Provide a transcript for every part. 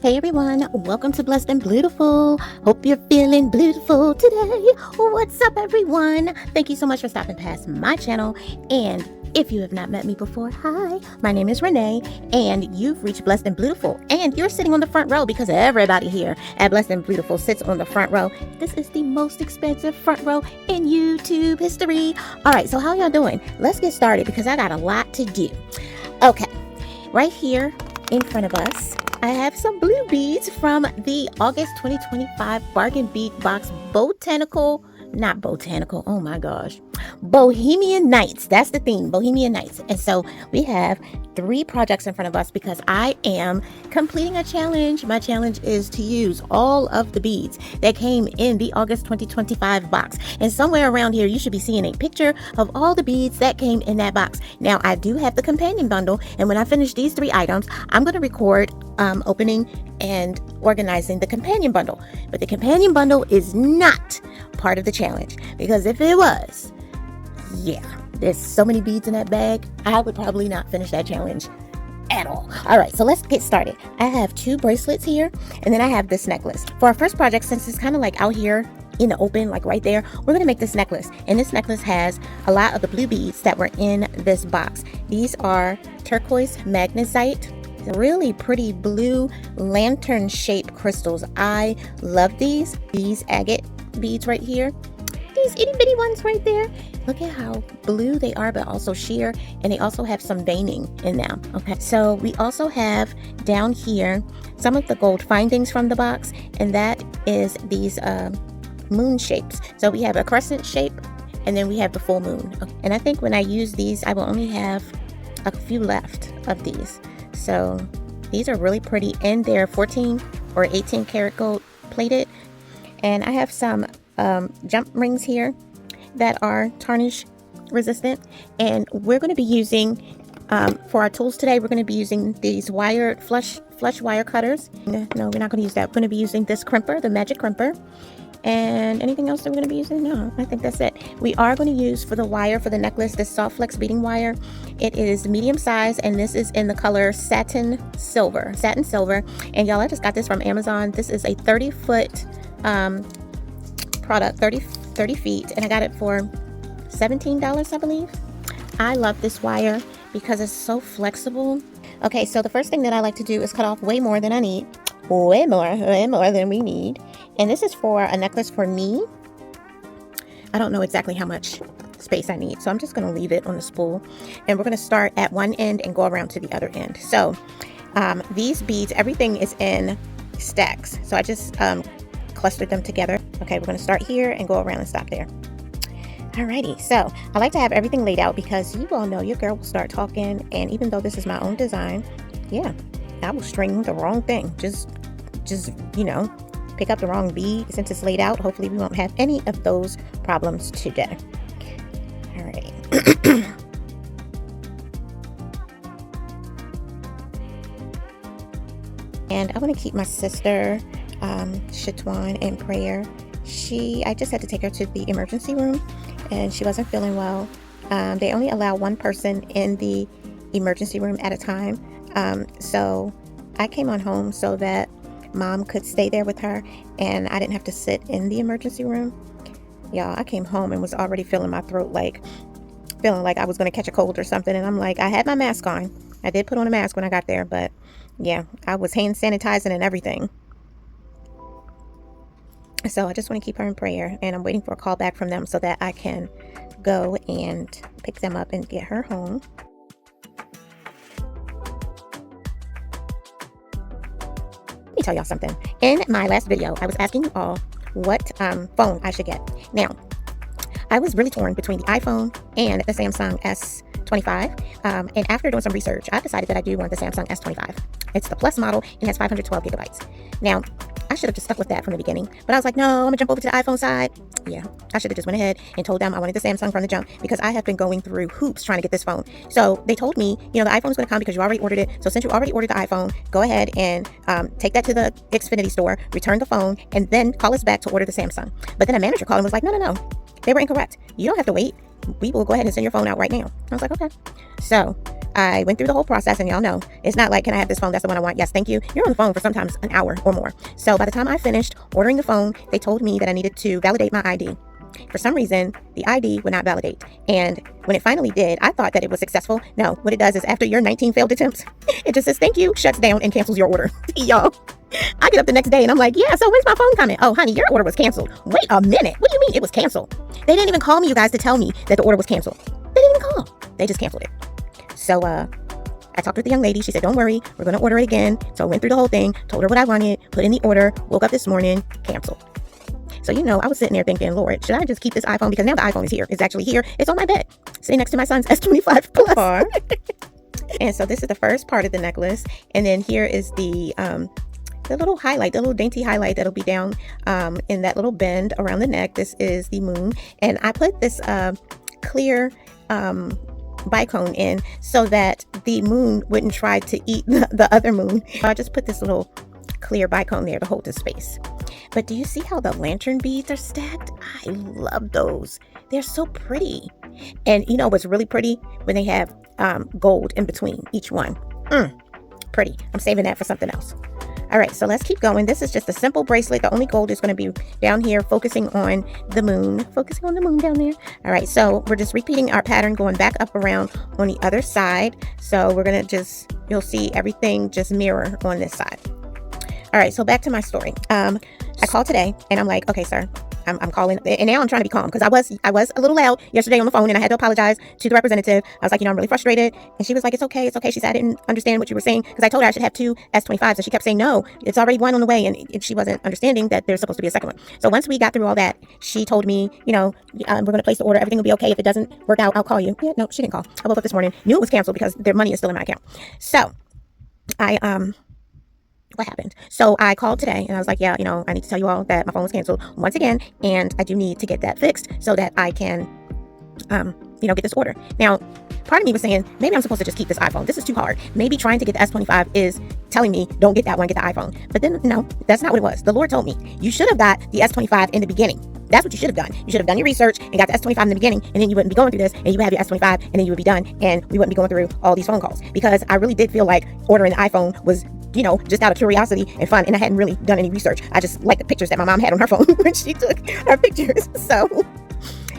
Hey everyone, welcome to Blessed and Beautiful. Hope you're feeling beautiful today. What's up everyone? Thank you so much for stopping past my channel. And if you have not met me before, hi, my name is Renee and you've reached Blessed and Beautiful. And you're sitting on the front row because everybody here at Blessed and Beautiful sits on the front row. This is the most expensive front row in YouTube history. All right, so how y'all doing? Let's get started because I got a lot to do. Okay, right here in front of us, I have some blue beads from the August 2025 Bargain Bead Box oh my gosh, Bohemian Nights. That's the theme, Bohemian Nights. And so we have 3 projects in front of us because I am completing a challenge. My challenge is to use all of the beads that came in the August 2025 box. And somewhere around here, you should be seeing a picture of all the beads that came in that box. Now, I do have the companion bundle. And when I finish these 3 items, I'm going to record opening and organizing the companion bundle. But the companion bundle is not part of the challenge, because if it was, yeah, there's so many beads in that bag, I would probably not finish that challenge at all. All right, so let's get started. I have 2 bracelets here, and then I have this necklace. For our first project, since it's kind of like out here in the open, like right there, we're going to make this necklace. And this necklace has a lot of the blue beads that were in this box. These are turquoise magnesite, really pretty blue lantern shaped crystals. I love these agate beads right here, these itty bitty ones right there. Look at how blue they are, but also sheer, and they also have some veining in them. Okay, so we also have down here some of the gold findings from the box, and that is these moon shapes. So we have a crescent shape, and then we have the full moon. And I think when I use these, I will only have a few left of these. So these are really pretty, and they're 14 or 18 karat gold plated. And I have some jump rings here that are tarnish resistant. And we're going to be using, for our tools today, we're going to be using these wired flush wire cutters. No, we're not going to use that. We're going to be using this crimper, the magic crimper. And anything else that we're going to be using? No, I think that's it. We are going to use for the wire for the necklace, this soft flex beading wire. It is medium size, and this is in the color satin silver. And y'all, I just got this from Amazon. This is a 30-foot product, 30 feet, and I got it for $17, I believe. I love this wire because it's so flexible. Okay, so the first thing that I like to do is cut off way more than I need. Way more than we need. And this is for a necklace for me. I don't know exactly how much space I need, so I'm just going to leave it on the spool. And we're going to start at one end and go around to the other end. So these beads, everything is in stacks. So I just clustered them together. Okay, we're going to start here and go around and stop there. Alrighty, so I like to have everything laid out because you all know your girl will start talking, and even though this is my own design, yeah, I will string the wrong thing. Just you know, pick up the wrong bead since it's laid out. Hopefully we won't have any of those problems today. All right. And I want to keep my sister Shatwan in prayer. I just had to take her to the emergency room, and she wasn't feeling well. They only allow one person in the emergency room at a time. So I came on home so that Mom could stay there with her, and I didn't have to sit in the emergency room. Y'all, I came home and was already feeling my throat, feeling like I was going to catch a cold or something. And I'm like, I had my mask on. I did put on a mask when I got there, but yeah, I was hand sanitizing and everything. So I just want to keep her in prayer, and I'm waiting for a call back from them so that I can go and pick them up and get her home. Let me tell y'all something. In my last video, I was asking you all what phone I should get. Now, I was really torn between the iPhone and the Samsung S25. And after doing some research, I decided that I do want the Samsung S25. It's the Plus model. It has 512 gigabytes. Now, I should have just stuck with that from the beginning. But I was like, no, I'm going to jump over to the iPhone side. Yeah, I should have just went ahead and told them I wanted the Samsung from the jump, because I have been going through hoops trying to get this phone. So they told me, the iPhone is going to come because you already ordered it. So since you already ordered the iPhone, go ahead and take that to the Xfinity store, return the phone, and then call us back to order the Samsung. But then a manager called and was like, no. They were incorrect. You don't have to wait. We will go ahead and send your phone out right now. I was like, okay. So I went through the whole process, and y'all know, it's not like, can I have this phone? That's the one I want. Yes, thank you. You're on the phone for sometimes an hour or more. So by the time I finished ordering the phone, they told me that I needed to validate my ID. For some reason, the ID would not validate. And when it finally did, I thought that it was successful. No, what it does is after your 19 failed attempts, it just says, thank you, shuts down, and cancels your order. Y'all, I get up the next day and I'm like, yeah, so when's my phone coming? Oh, honey, your order was canceled. Wait a minute. What do you mean it was canceled? They didn't even call me, you guys, to tell me that the order was canceled. They didn't even call. They just canceled it. So, I talked with the young lady. She said, don't worry, we're going to order it again. So I went through the whole thing, told her what I wanted, put in the order, woke up this morning, canceled. So, I was sitting there thinking, Lord, should I just keep this iPhone? Because now the iPhone is here. It's actually here. It's on my bed, sitting next to my son's S25 Plus. And so this is the first part of the necklace. And then here is the little highlight, the little dainty highlight that'll be down in that little bend around the neck. This is the moon. And I put this clear bicone in so that the moon wouldn't try to eat the other moon. So I just put this little clear bicone there to hold the space. But do you see how the lantern beads are stacked? I love those. They're so pretty. And what's really pretty? When they have gold in between each one. Pretty. I'm saving that for something else. All right, so let's keep going. This is just a simple bracelet. The only gold is going to be down here, focusing on the moon. Focusing on the moon down there. All right, so we're just repeating our pattern, going back up around on the other side. So we're going to you'll see everything just mirror on this side. All right, so back to my story. I called today and I'm like, okay, sir, I'm calling, and now I'm trying to be calm because I was a little loud yesterday on the phone, and I had to apologize to the representative. I was like, I'm really frustrated, and she was like, it's okay. She said, I didn't understand what you were saying because I told her I should have 2 S25s, and she kept saying, no, it's already one on the way, and she wasn't understanding that there's supposed to be a second one. So once we got through all that, she told me, we're going to place the order. Everything will be okay. If it doesn't work out, I'll call you. Yeah, no, she didn't call. I woke up this morning, knew it was canceled because their money is still in my account. So what happened? So I called today and I was like, yeah, I need to tell you all that my phone was canceled once again, and I do need to get that fixed so that I can, get this order. Now, part of me was saying, maybe I'm supposed to just keep this iPhone. This is too hard. Maybe trying to get the S25 is telling me, don't get that one, get the iPhone. But then, no, that's not what it was. The Lord told me, you should have got the S25 in the beginning. That's what you should have done. You should have done your research and got the S25 in the beginning, and then you wouldn't be going through this, and you would have your S25, and then you would be done, and we wouldn't be going through all these phone calls. Because I really did feel like ordering the iPhone was, just out of curiosity and fun, and I hadn't really done any research. I just liked the pictures that my mom had on her phone when she took her pictures. So,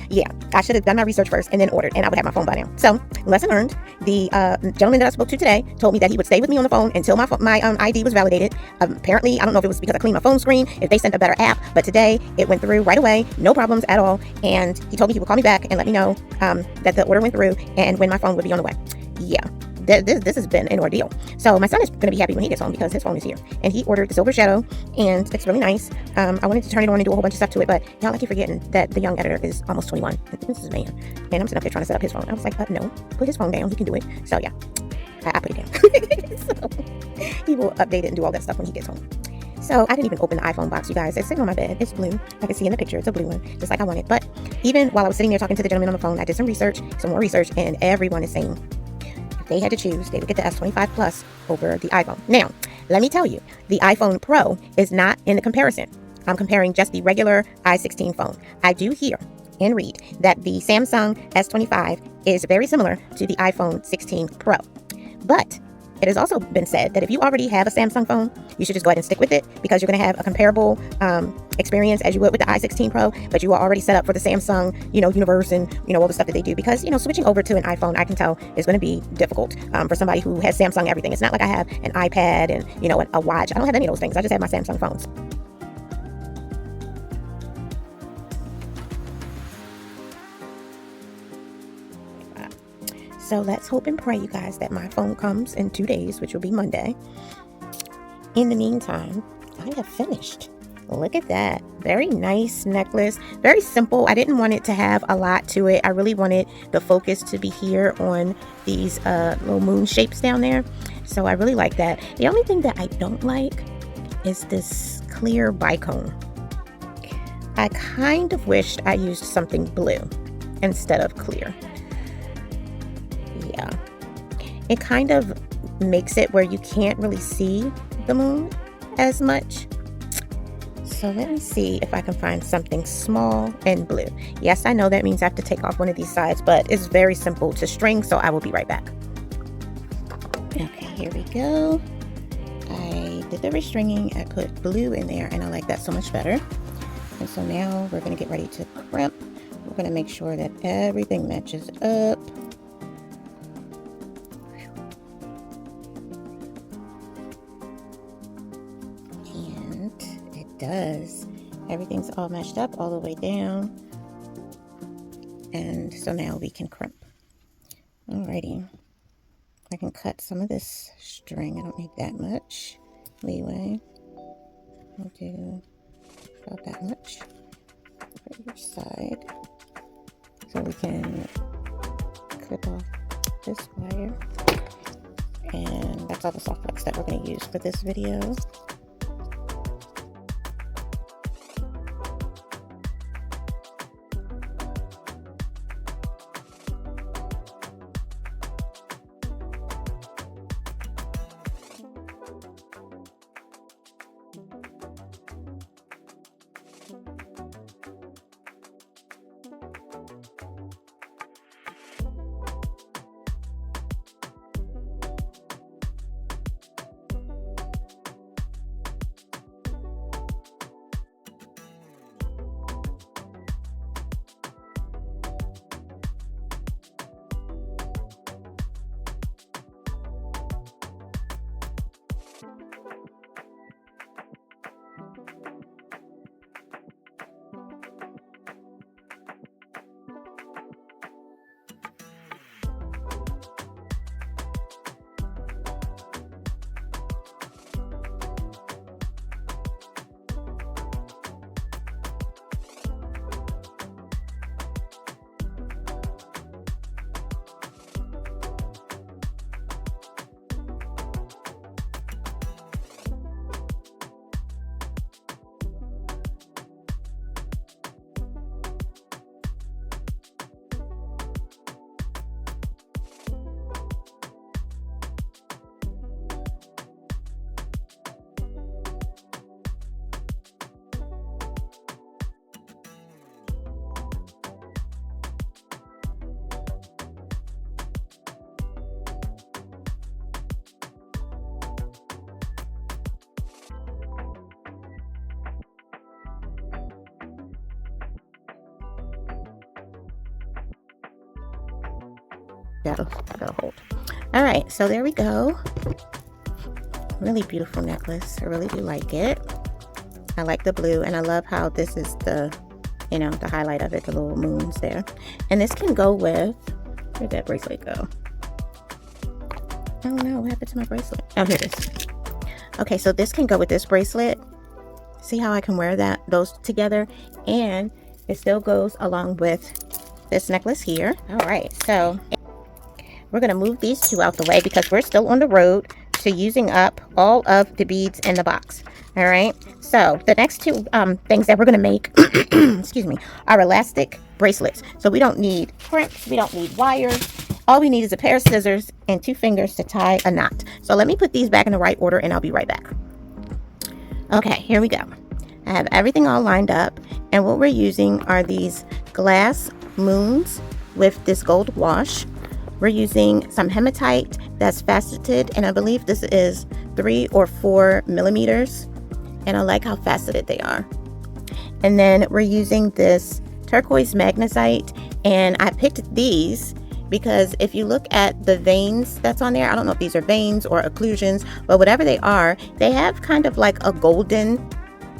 yeah, I should have done my research first and then ordered, and I would have my phone by now. So, lesson learned. The gentleman that I spoke to today told me that he would stay with me on the phone until my ID was validated. Apparently, I don't know if it was because I cleaned my phone screen, if they sent a better app, but today it went through right away, no problems at all. And he told me he would call me back and let me know that the order went through and when my phone would be on the way. Yeah. This has been an ordeal. So my son is going to be happy when he gets home because his phone is here. And he ordered the Silver Shadow, and it's really nice. I wanted to turn it on and do a whole bunch of stuff to it, but y'all, I keep forgetting that the young editor is almost 21. This is a man. And I'm sitting up there trying to set up his phone. I was like, no, put his phone down. He can do it. So yeah, I put it down. So he will update it and do all that stuff when he gets home. So I didn't even open the iPhone box, you guys. It's sitting on my bed. It's blue. I can see in the picture. It's a blue one, just like I wanted. But even while I was sitting there talking to the gentleman on the phone, I did some more research, and everyone is saying they had to choose, they would get the S25 Plus over the iPhone. Now, let me tell you, the iPhone Pro is not in the comparison. I'm comparing just the regular i16 phone. I do hear and read that the Samsung S25 is very similar to the iPhone 16 Pro. But it has also been said that if you already have a Samsung phone, you should just go ahead and stick with it because you're going to have a comparable experience as you would with the i16 Pro, but you are already set up for the Samsung, universe and, all the stuff that they do. Because, switching over to an iPhone, I can tell is going to be difficult for somebody who has Samsung everything. It's not like I have an iPad and, a watch. I don't have any of those things. I just have my Samsung phones. So let's hope and pray, you guys, that my phone comes in 2 days, which will be Monday. In the meantime, I have finished. Look at that. Very nice necklace. Very simple. I didn't want it to have a lot to it. I really wanted the focus to be here on these little moon shapes down there. So I really like that. The only thing that I don't like is this clear bicone. I kind of wished I used something blue instead of clear. Yeah, it kind of makes it where you can't really see the moon as much. So let me see if I can find something small and blue. Yes, I know that means I have to take off one of these sides, but it's very simple to string, so I will be right back. Okay, here we go. I did the restringing, I put blue in there, and I like that so much better. And so now we're going to get ready to crimp. We're going to make sure that everything matches up. And it does. Everything's all matched up all the way down. And so now we can crimp. Alrighty. I can cut some of this string. I don't need that much leeway. I'll do about that much for each side. So we can clip off this wire. And that's all the soft flex that we're going to use for this video. That'll hold. All right, so there we go. Really beautiful necklace. I really do like it. I like the blue, and I love how this is the, you know, the highlight of it, the little moons there. And this can go with, where'd that bracelet go? Oh no, what happened to my bracelet? Oh, here it is. Okay, so this can go with this bracelet. See how I can wear those together? And it still goes along with this necklace here. All right, so we're gonna move these two out the way because we're still on the road to using up all of the beads in the box. All right, so the next two things that we're gonna make, excuse me, are elastic bracelets. So we don't need crimps, we don't need wires. All we need is a pair of scissors and 2 fingers to tie a knot. So let me put these back in the right order and I'll be right back. Okay, here we go. I have everything all lined up, and what we're using are these glass moons with this gold wash. We're using some hematite that's faceted, and I believe this is 3 or 4 millimeters, and I like how faceted they are. And then we're using this turquoise magnesite, and I picked these because if you look at the veins that's on there, I don't know if these are veins or occlusions, but whatever they are, they have kind of like a golden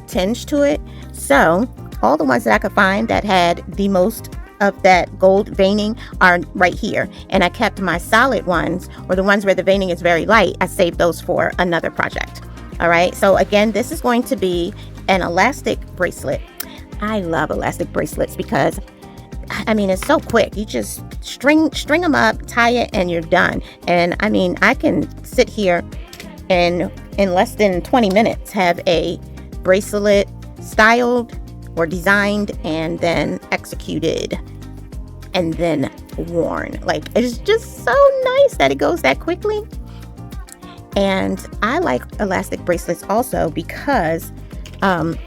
tinge to it. So all the ones that I could find that had the most of that gold veining are right here, and I kept my solid ones, or the ones where the veining is very light, I saved those for another project. All right, so again, this is going to be an elastic bracelet. I love elastic bracelets because I mean, it's so quick. You just string them up, tie it, and you're done. And I mean, I can sit here and in less than 20 minutes have a bracelet styled or designed and then executed and then worn. Like, it's just so nice that it goes that quickly. And I like elastic bracelets also because okay,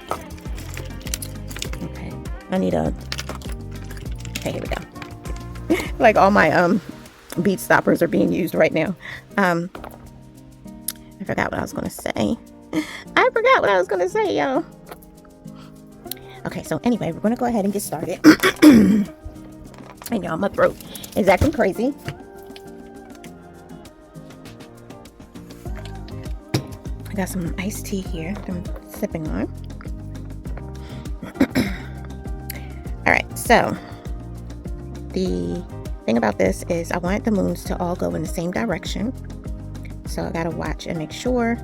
I need a, okay, here we go. Like all my bead stoppers are being used right now. I forgot what I was going to say. I forgot what I was going to say, y'all. Okay, so anyway, we're going to go ahead and get started. I know my throat is acting crazy. I got some iced tea here that I'm sipping on. Alright, so the thing about this is I want the moons to all go in the same direction. So I gotta watch and make sure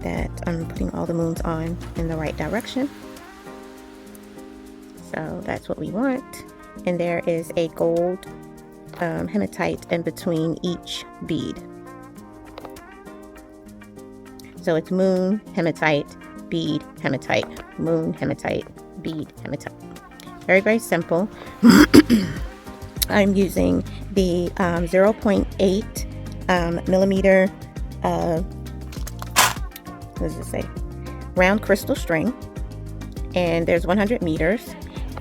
that I'm putting all the moons on in the right direction. So that's what we want. And there is a gold hematite in between each bead. So it's moon, hematite, bead, hematite, moon, hematite, bead, hematite. Very, very simple. I'm using the 0.8 millimeter, what does it say? Round crystal string. And there's 100 meters.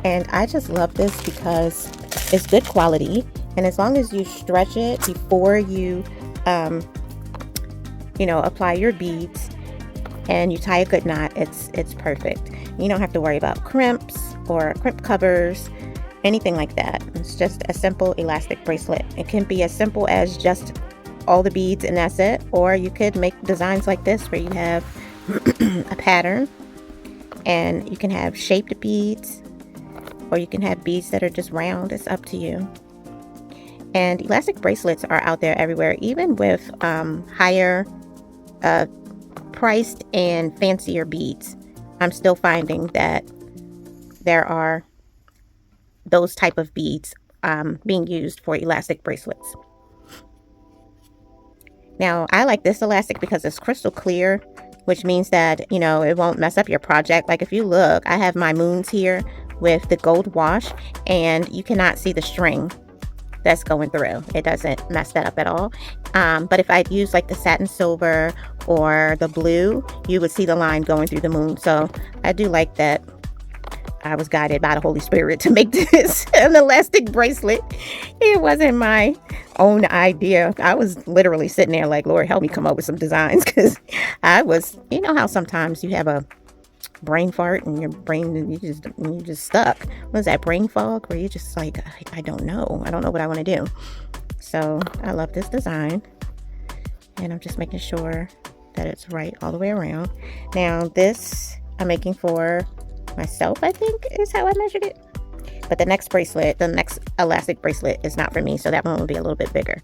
And I just love this because it's good quality. And as long as you stretch it before you, apply your beads and you tie a good knot, it's perfect. You don't have to worry about crimps or crimp covers, anything like that. It's just a simple elastic bracelet. It can be as simple as just all the beads and that's it, or you could make designs like this where you have a pattern and you can have shaped beads, or you can have beads that are just round. It's up to you. And elastic bracelets are out there everywhere, even with higher priced and fancier beads. I'm still finding that there are those type of beads being used for elastic bracelets. Now, I like this elastic because it's crystal clear, which means that, it won't mess up your project. Like if you look, I have my moons here with the gold wash, and you cannot see the string that's going through. It doesn't mess that up at all. But if I'd use like the satin silver or the blue, you would see the line going through the moon. So I do like that. I was guided by the Holy Spirit to make this an elastic bracelet. It wasn't my own idea. I was literally sitting there like, Lord, help me come up with some designs, because I was, how sometimes you have a brain fart and your brain, and you just stuck. What is that, brain fog, where you just like, I don't know what I want to do. So I love this design, and I'm just making sure that it's right all the way around. Now this I'm making for myself, I think is how I measured it. But the next bracelet, the next elastic bracelet, is not for me, so that one will be a little bit bigger.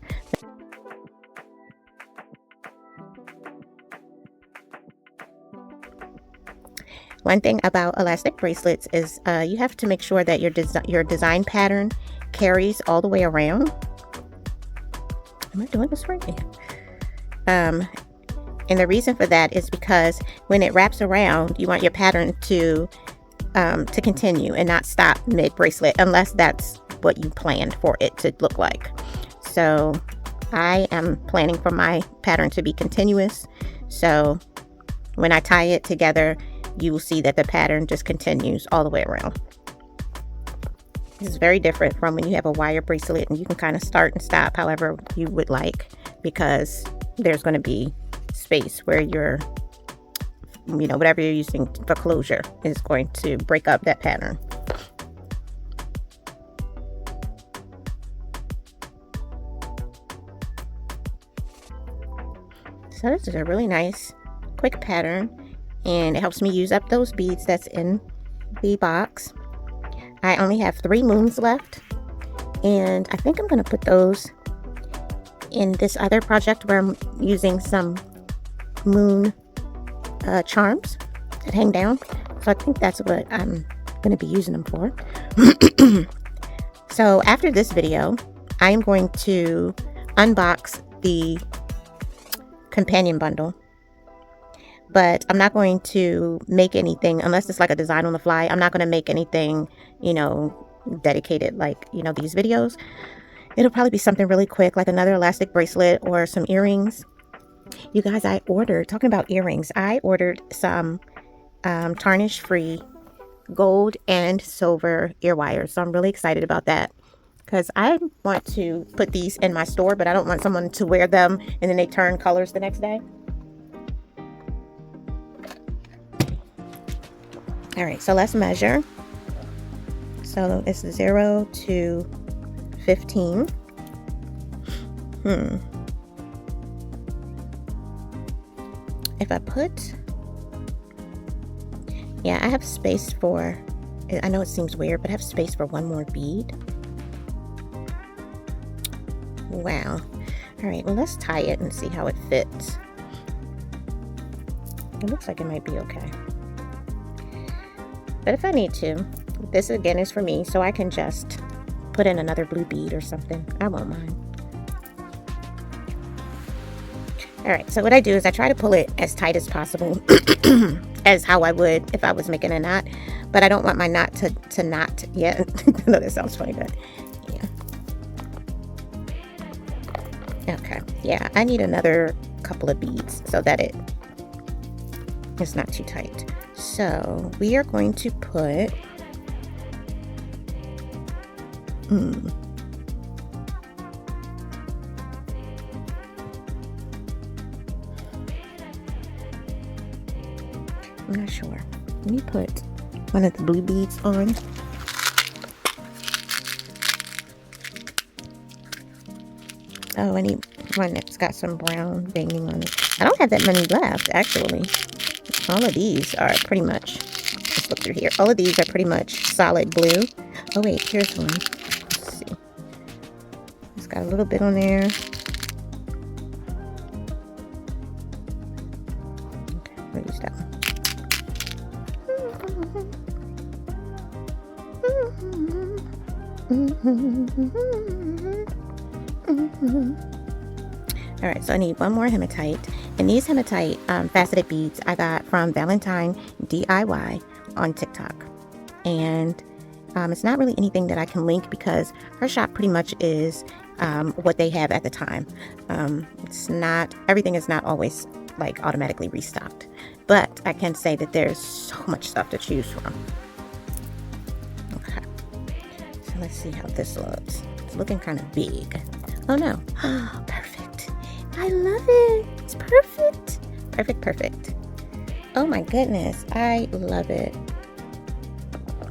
One thing about elastic bracelets is you have to make sure that your design pattern carries all the way around. Am I doing this right? And the reason for that is because when it wraps around, you want your pattern to continue and not stop mid bracelet, unless that's what you planned for it to look like. So I am planning for my pattern to be continuous. So when I tie it together, you will see that the pattern just continues all the way around. This is very different from when you have a wire bracelet and you can kind of start and stop however you would like, because there's going to be space where your, whatever you're using for closure is going to break up that pattern. So this is a really nice, quick pattern, and it helps me use up those beads that's in the box. I only have 3 moons left, and I think I'm going to put those in this other project where I'm using some moon charms that hang down. So I think that's what I'm going to be using them for. So after this video, I am going to unbox the companion bundle, but I'm not going to make anything unless it's like a design on the fly. I'm not going to make anything, dedicated like, these videos. It'll probably be something really quick, like another elastic bracelet or some earrings. You guys, talking about earrings, I ordered some tarnish free gold and silver ear wires. So I'm really excited about that, because I want to put these in my store, but I don't want someone to wear them and then they turn colors the next day. All right, so let's measure. So it's 0 to 15. If I put, yeah, I have space for, I know it seems weird, but I have space for one more bead. Wow. All right, well, let's tie it and see how it fits. It looks like it might be okay. But if I need to, this again is for me, so I can just put in another blue bead or something. I won't mind. All right, so what I do is I try to pull it as tight as possible, as how I would if I was making a knot, but I don't want my knot to knot yet. No, that sounds funny, but yeah. Okay, yeah, I need another couple of beads so that it's not too tight. So we are going to put I'm not sure. Let me put one of the blue beads on. Oh, I need one that's got some brown veining on it. I don't have that many left, actually. All of these are pretty much, let's look through here. All of these are pretty much solid blue. Oh wait, here's one. Let's see. It's got a little bit on there. Okay, we'll use that one. Alright, so I need one more hematite. And these hematite faceted beads I got from Valentine DIY on TikTok. And it's not really anything that I can link because her shop pretty much is what they have at the time. It's not, everything is not always like automatically restocked. But I can say that there's so much stuff to choose from. Okay. So let's see how this looks. It's looking kind of big. Oh no. Perfect. I love it. It's perfect. Perfect, perfect. Oh my goodness. I love it.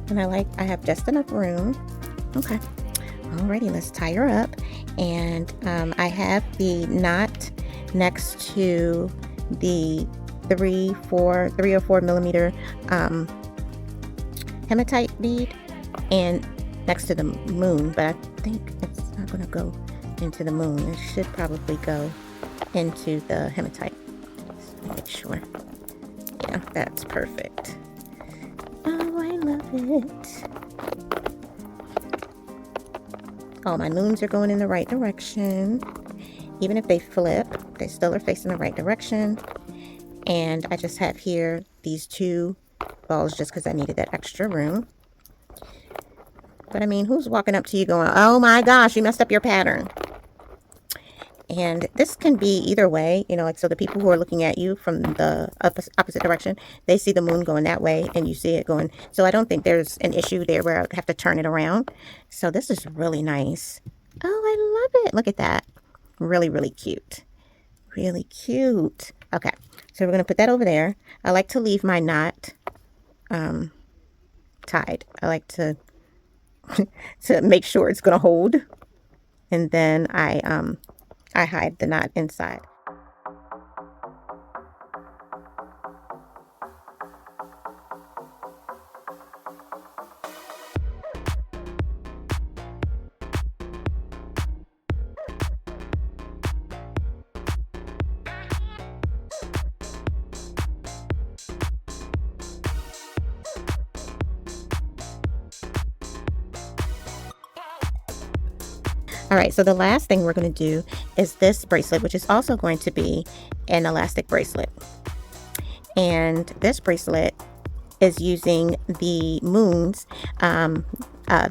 And I have just enough room. Okay. Alrighty, let's tie her up. And I have the knot next to the 3 or 4 millimeter hematite bead and next to the moon, but I think it's not going to go into the moon. It should probably go into the hematite. So make sure. Yeah, that's perfect. Oh, I love it. All my moons are going in the right direction. Even if they flip, they still are facing the right direction. And I just have here these 2 balls just because I needed that extra room. But I mean, who's walking up to you going, oh my gosh, you messed up your pattern? And this can be either way, you know, like, so the people who are looking at you from the opposite direction, they see the moon going that way and you see it going. So I don't think there's an issue there where I would have to turn it around. So this is really nice. Oh, I love it. Look at that. Really, really cute. Really cute. Okay. So we're going to put that over there. I like to leave my knot tied. I like to make sure it's going to hold. And then I hide the knot inside. All right, so the last thing we're going to do is this bracelet, which is also going to be an elastic bracelet. And this bracelet is using the moons,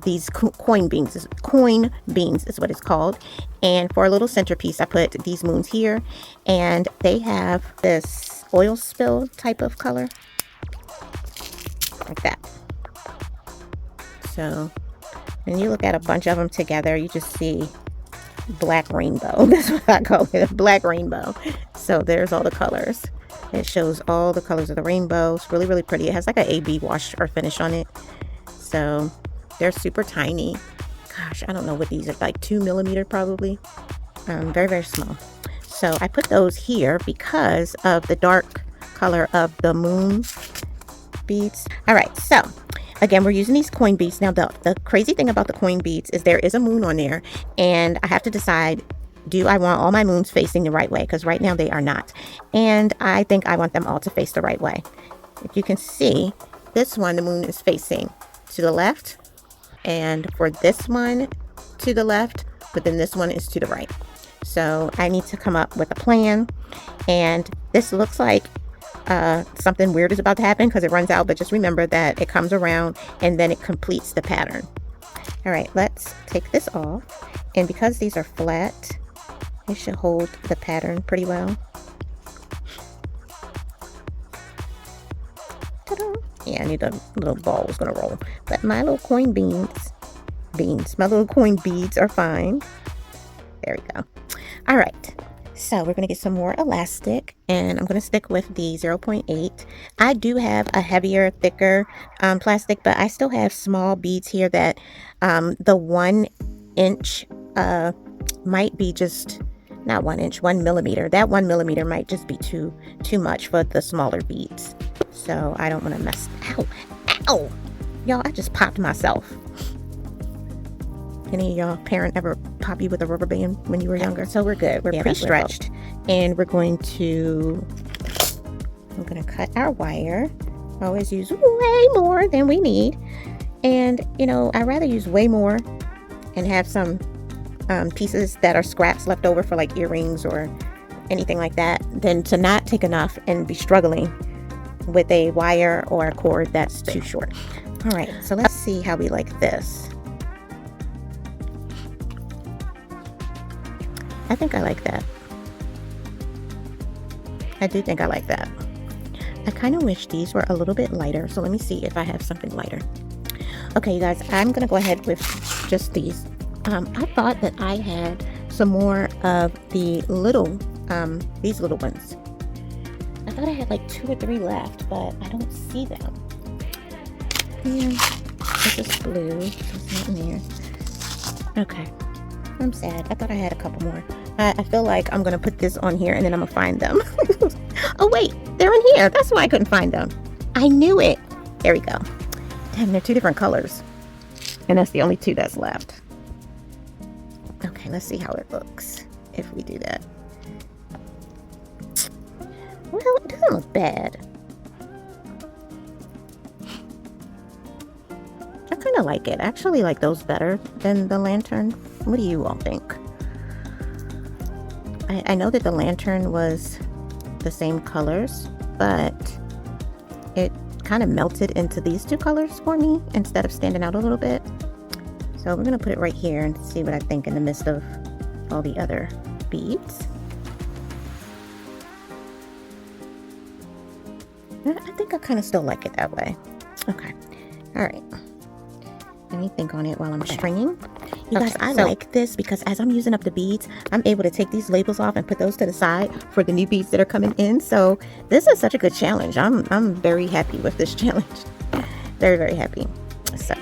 these coin beans. Coin beans is what it's called. And for a little centerpiece, I put these moons here. And they have this oil spill type of color. Like that. So when you look at a bunch of them together, you just see black rainbow. That's what I call it, a black rainbow. So there's all the colors. It shows all the colors of the rainbow. It's really, really pretty. It has like an AB wash or finish on it. So they're super tiny. Gosh, I don't know what these are, like 2 millimeter probably. Very, very small. So I put those here because of the dark color of the moon beads. All right, so again, we're using these coin beads. Now, the crazy thing about the coin beads is there is a moon on there, and I have to decide, do I want all my moons facing the right way? Because right now they are not. And I think I want them all to face the right way. If you can see, this one, the moon is facing to the left, and for this one to the left, but then this one is to the right. So I need to come up with a plan, and this looks like something weird is about to happen because it runs out, but just remember that it comes around and then it completes the pattern. All right, let's take this off, and because these are flat, it should hold the pattern pretty well. Ta-da! Yeah, I need a little ball was gonna roll, but my little coin my little coin beads are fine. There we go. All right, so we're gonna get some more elastic, and I'm gonna stick with the 0.8. I do have a heavier, thicker plastic, but I still have small beads here that the 1 inch might be just not 1 inch, 1 millimeter. That 1 millimeter might just be too much for the smaller beads. So I don't want to mess. Ow! Y'all, I just popped myself. Any of y'all parent ever pop you with a rubber band when you were younger? So we're good. We're pre-stretched, and we're going to cut our wire. Always use way more than we need, and you know, I'd rather use way more and have some pieces that are scraps left over for like earrings or anything like that than to not take enough and be struggling with a wire or a cord that's too short. All right, so let's see how we like this. I think I like that. I do think I like that. I kind of wish these were a little bit lighter, so let me see if I have something lighter. Okay, you guys, I'm gonna go ahead with just these. I thought that I had some more of the little, these little ones. I thought I had like 2 or 3 left, but I don't see them. And this is blue. It's not in there. Okay. I'm sad. I thought I had a couple more. I feel like I'm going to put this on here and then I'm going to find them. Oh, wait. They're in here. That's why I couldn't find them. I knew it. There we go. Damn, they're 2 different colors. And that's the only 2 that's left. Okay, let's see how it looks if we do that. Well, it doesn't look bad. I kind of like it. I actually like those better than the lantern. What do you all think? I know that the lantern was the same colors, but it kind of melted into these 2 colors for me instead of standing out a little bit. So we're going to put it right here and see what I think in the midst of all the other beads. I think I kind of still like it that way. Okay. All right. Let me think on it while I'm stringing. You guys, I like this because as I'm using up the beads, I'm able to take these labels off and put those to the side for the new beads that are coming in. So this is such a good challenge. I'm very happy with this challenge. Very, very happy. So.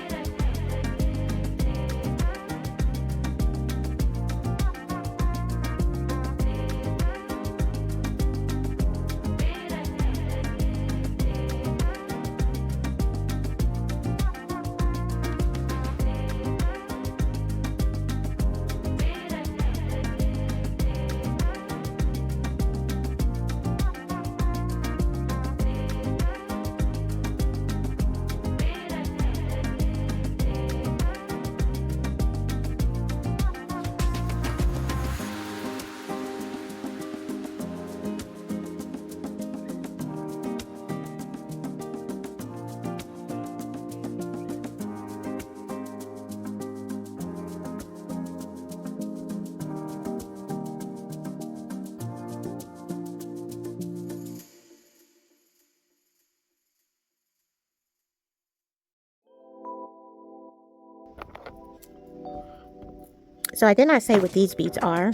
So I did not say what these beads are.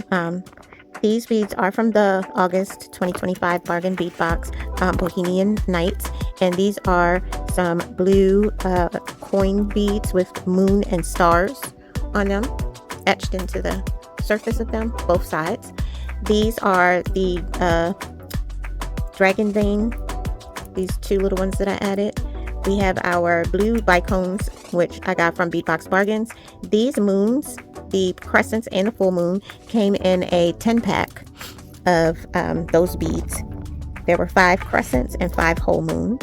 These beads are from the August 2025 bargain bead box, Bohemian Nights, and these are some blue coin beads with moon and stars on them, etched into the surface of them, both sides. These are the dragon vein, these two little ones that I added. We have our blue bicones, which I got from Beadbox Bargains. These moons, the crescents and the full moon, came in a 10-pack of those beads. There were 5 crescents and 5 whole moon.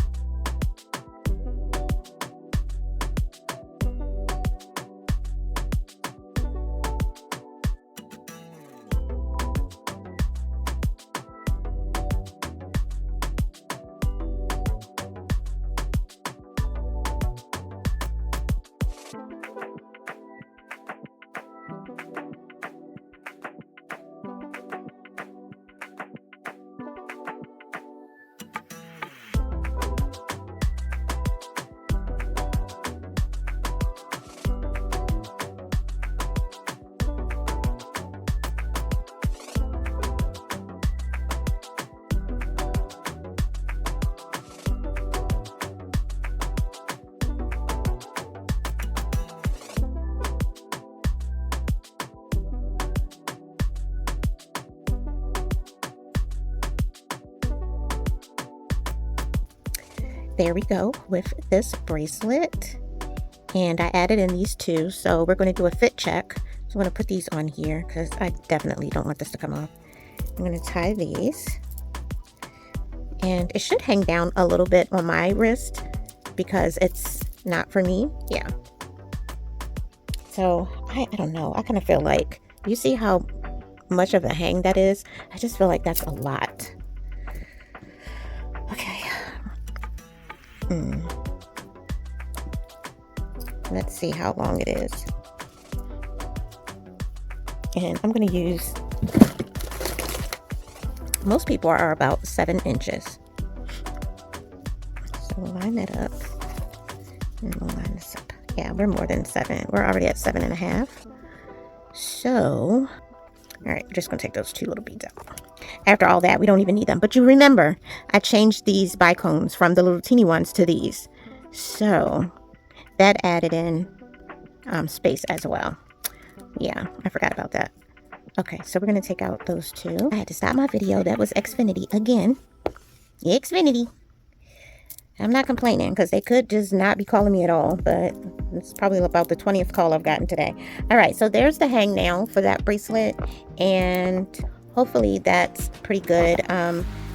There we go with this bracelet, and I added in these 2, so we're going to do a fit check. So I'm going to put these on here because I definitely don't want this to come off. I'm going to tie these, and it should hang down a little bit on my wrist because it's not for me. Yeah, so I don't know, I kind of feel like, you see how much of a hang that is? I just feel like that's a lot. Okay. Let's see how long it is. And I'm going to use, most people are about 7 inches. So we'll line that up. And we'll line this up. Yeah, we're more than 7. We're already at 7.5. So, all right, we're just going to take those 2 little beads out. After all that, we don't even need them. But you remember, I changed these bicones from the little teeny ones to these. So that added in space as well. Yeah, I forgot about that. Okay, so we're going to take out those 2. I had to stop my video. That was Xfinity again. Xfinity. I'm not complaining because they could just not be calling me at all. But it's probably about the 20th call I've gotten today. All right, so there's the hang nail for that bracelet. And hopefully that's pretty good.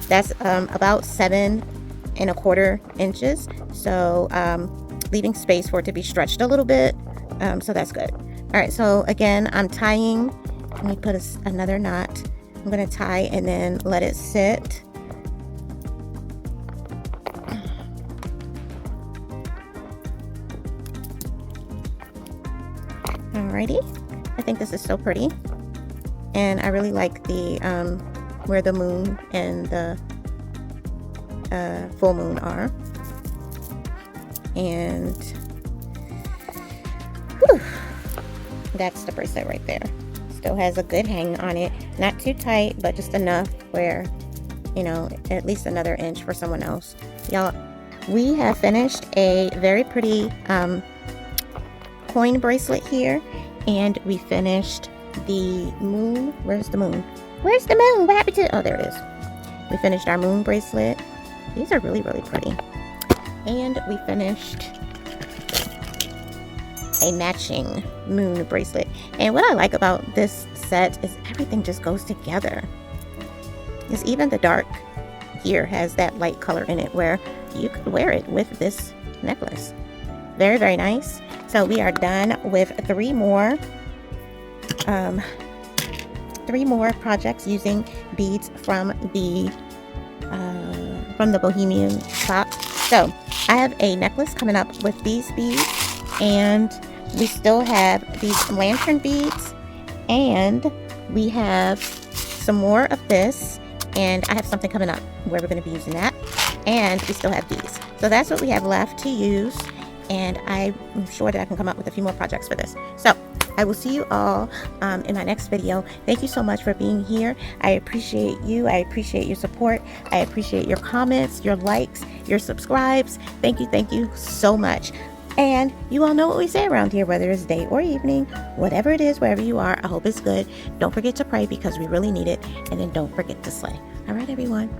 That's about 7.25 inches. So leaving space for it to be stretched a little bit. So that's good. All right, so again, I'm tying. Let me put another knot. I'm going to tie and then let it sit. Alrighty, I think this is so pretty. And I really like the where the moon and the full moon are. And whew, that's the bracelet right there. Still has a good hang on it. Not too tight, but just enough where, you know, at least another inch for someone else. Y'all, we have finished a very pretty coin bracelet here. And we finished the moon. Where's the moon? Where's the moon? What happened to? Oh, there it is. We finished our moon bracelet. These are really, really pretty. And we finished a matching moon bracelet. And what I like about this set is everything just goes together. Because even the dark here has that light color in it where you could wear it with this necklace. Very, very nice. So we are done with 3 more projects using beads from the Bohemian box. So I have a necklace coming up with these beads, and we still have these lantern beads, and we have some more of this, and I have something coming up where we're going to be using that, and we still have these. So that's what we have left to use and I'm sure that I can come up with a few more projects for this. So I will see you all in my next video. Thank you so much for being here. I appreciate you. I appreciate your support. I appreciate your comments, your likes, your subscribes. Thank you so much. And you all know what we say around here, whether it's day or evening, whatever it is, wherever you are, I hope it's good. Don't forget to pray because we really need it. And then don't forget to slay. All right, everyone.